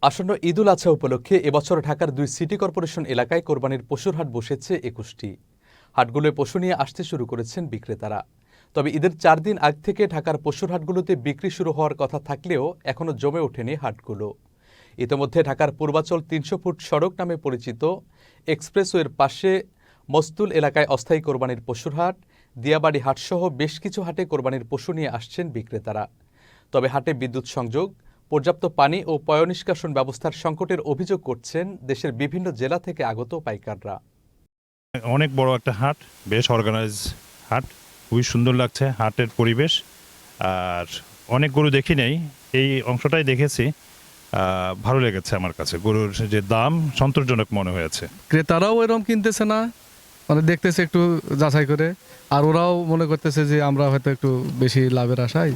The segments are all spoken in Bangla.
আসন্ন ঈদুল আজহা উপলক্ষে এবছর ঢাকার 2 সিটি কর্পোরেশন এলাকায় কোরবানির পশুর হাট বসেছে 21টি। হাটগুলোয় পশু নিয়ে আসতে শুরু করেছেন বিক্রেতারা। তবে ঈদের 4 দিন আগ থেকে ঢাকার পশুর হাটগুলোতে বিক্রি শুরু হওয়ার কথা থাকলেও এখনও জমে ওঠেনি হাটগুলো। ইতোমধ্যে ঢাকার পূর্বাচল 300 ফুট সড়ক নামে পরিচিত এক্সপ্রেসওয়ের পাশে মস্তুল এলাকায় অস্থায়ী কোরবানির পশুর হাট, দিয়াবাড়ি হাটসহ বেশ কিছু হাটে কোরবানির পশু নিয়ে আসছেন বিক্রেতারা। তবে হাটে বিদ্যুৎ সংযোগ, পর্যাপ্ত পানি ও পয়ঃনিষ্কাশন ব্যবস্থার সংকটের অভিযোগ করছেন দেশের বিভিন্ন জেলা থেকে আগত পাইকাররা। অনেক বড় একটা হাট, বেশ অর্গানাইজ হাট, খুবই সুন্দর লাগছে হাটের পরিবেশ। আর অনেক গরু দেখি নেই, এই অংশটাই দেখেছি, ভালো লেগেছে আমার কাছে। গরুর যে দাম সন্তোষজনক মনে হয়েছে। ক্রেতারাও এরকম কিনতেছে না, মানে দেখতেছে একটু যাচাই করে, আর ওরাও মনে করতেছে যে আমরা হয়তো একটু বেশি লাভের আশায়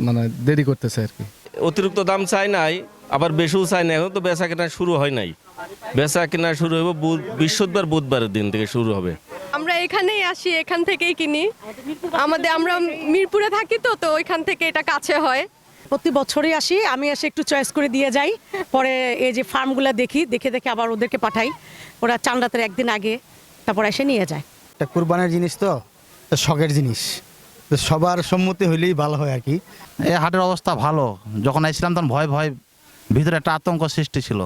মানে দেরি করতেছে আর কি। অতিরিক্ত দাম চাই নাই, আবার বেশিও চাই না। এখন তো বেচা কেনা শুরু হয় নাই, বেচা কেনা শুরু হবে বৃহস্পতিবার বুধবারের দিন থেকে শুরু হবে। আমরা এখানেই আসি, এখান থেকেই কিনি। আমরা মিরপুরে থাকি তো ওইখান থেকে এটা কাছে হয়। প্রতি বছরই আসি, আমি এসে একটু চয়েস করে দিয়ে যাই, পরে এই যে ফার্মগুলো দেখে আবার ওদেরকে পাঠাই, ওরা চাঁদ রাতের একদিন আগে তারপর এসে নিয়ে যায়। একটা কুরবানের জিনিস তো শখের জিনিস, তো সবার সম্মতি হইলেই ভালো হয় আর কি। এই হাটের অবস্থা ভালো, যখন আসছিলাম তখন ভয় ভিতরে একটা আতঙ্ক সৃষ্টি ছিল,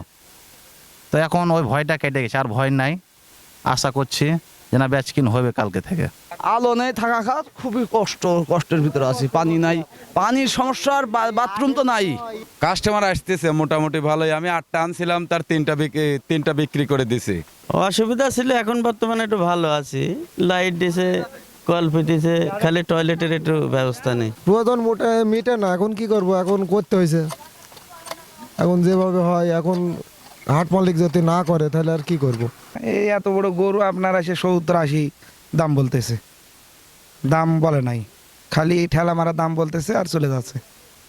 তো এখন ওই ভয়টা কেটে গেছে, আর ভয় নাই। আশা করছি যে না বেচকিন হবে কালকে থেকে। আলো নেই, থাকা খাওয়া খুবই কষ্টের ভিতরে আছি। পানি নাই, পানির সমস্যার, বাথরুম তো নাই। কাস্টমার আসতেছে মোটামুটি ভালোই। আমি 8টা আনছিলাম, তার 3টা বিক্রি করে দিছি। অসুবিধা ছিল, এখন বর্তমানে একটু ভালো আছি। লাইট দিছে, কল ফিটেছে, খালি টয়লেটের একটু ব্যবস্থা নেই। পুরাতন মিটে না, এখন কি করব, এখন করতে হয়েছে। এখন যেভাবে হয়, এখন হাট মালিক যদি না করে তাহলে আর কি করব। এই এত বড় গরু আপনার এসে 70-80 দাম বলতেছে, দাম বলে নাই, খালি ঠেলা মারা দাম বলতেছে আর চলে যাচ্ছে।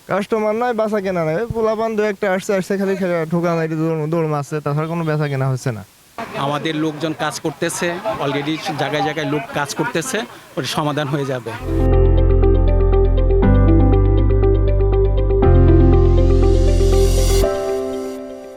কাস্টমার নাই, বেচা কেনা নাই। পোলাপান 2-1টা আসছে খালি ঠোকা নাই, দৌড় মারছে, তাছাড়া কোনো বেচা কেনা হচ্ছে না। আমাদের লোকজন কাজ করতেছে, অলরেডি জায়গায় জায়গায় লোক কাজ করতেছে, ওটা সমাধান হয়ে যাবে।